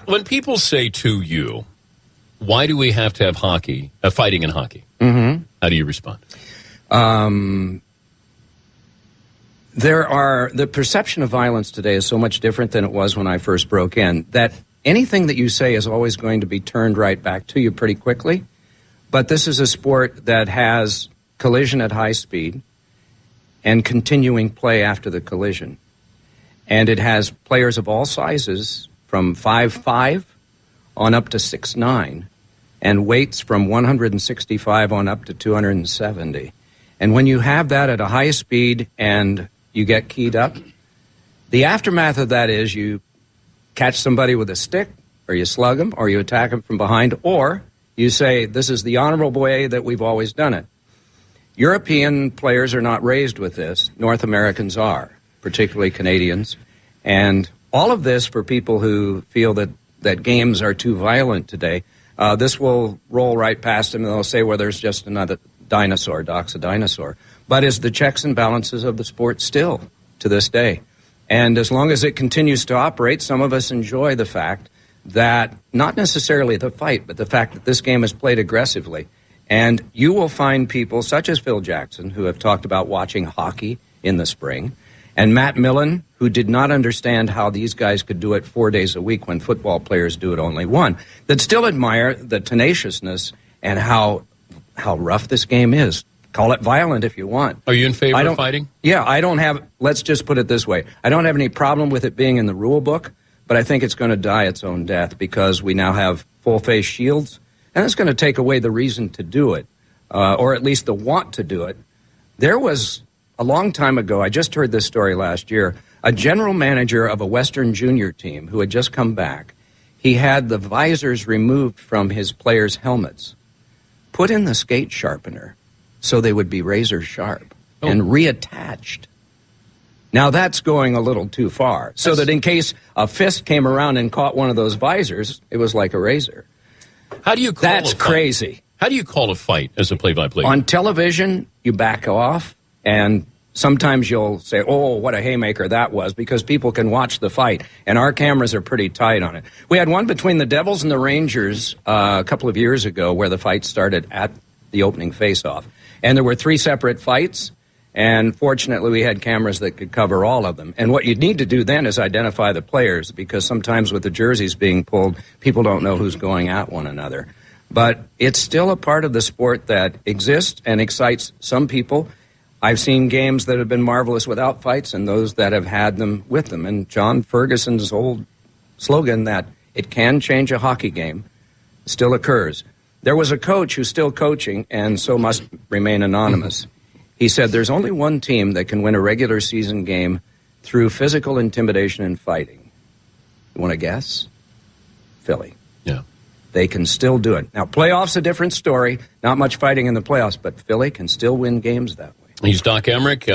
when people say to you, why do we have to have hockey, fighting in hockey? Mm-hmm. How do you respond? The perception of violence today is so much different than it was when I first broke in, that anything that you say is always going to be turned right back to you pretty quickly. But this is a sport that has collision at high speed and continuing play after the collision. And it has players of all sizes from 5'5" on up to 6'9", and weights from 165 on up to 270. And when you have that at a high speed and you get keyed up, the aftermath of that is you catch somebody with a stick, or you slug them, or you attack them from behind, or you say, this is the honorable way that we've always done it. European players are not raised with this. North Americans are, particularly Canadians. And all of this, for people who feel that games are too violent today, this will roll right past them, and they'll say, well, there's just another dinosaur, Doc's a dinosaur. But is the checks and balances of the sport still to this day? And as long as it continues to operate, some of us enjoy the fact that, not necessarily the fight, but the fact that this game is played aggressively. And you will find people such as Phil Jackson, who have talked about watching hockey in the spring, and Matt Millen, who did not understand how these guys could do it 4 days a week when football players do it only one, that still admire the tenaciousness and how rough this game is. Call it violent if you want. Are you in favor of fighting? Yeah, I don't have, let's just put it this way. I don't have any problem with it being in the rule book, but I think it's going to die its own death because we now have full-face shields, and it's going to take away the reason to do it, or at least the want to do it. There was, a long time ago, I just heard this story last year, a general manager of a Western junior team who had just come back. He had the visors removed from his players' helmets, put in the skate sharpener so they would be razor sharp, and reattached. Now that's going a little too far, so that in case a fist came around and caught one of those visors, it was like a razor. How do you call That's a fight? crazy. How do you call a fight as a play-by-play? On television, you back off, and sometimes you'll say, oh, what a haymaker that was, because people can watch the fight, and our cameras are pretty tight on it. We had one between the Devils and the Rangers a couple of years ago where the fight started at the opening face-off. And there were 3 separate fights, and fortunately we had cameras that could cover all of them. And what you need to do then is identify the players, because sometimes with the jerseys being pulled, people don't know who's going at one another. But it's still a part of the sport that exists and excites some people. I've seen games that have been marvelous without fights and those that have had them with them. And John Ferguson's old slogan that it can change a hockey game still occurs. There was a coach who's still coaching and so must remain anonymous. He said there's only one team that can win a regular season game through physical intimidation and fighting. You want to guess? Philly. Yeah. They can still do it. Now, playoffs a different story. Not much fighting in the playoffs, but Philly can still win games that way. He's Doc Emrick.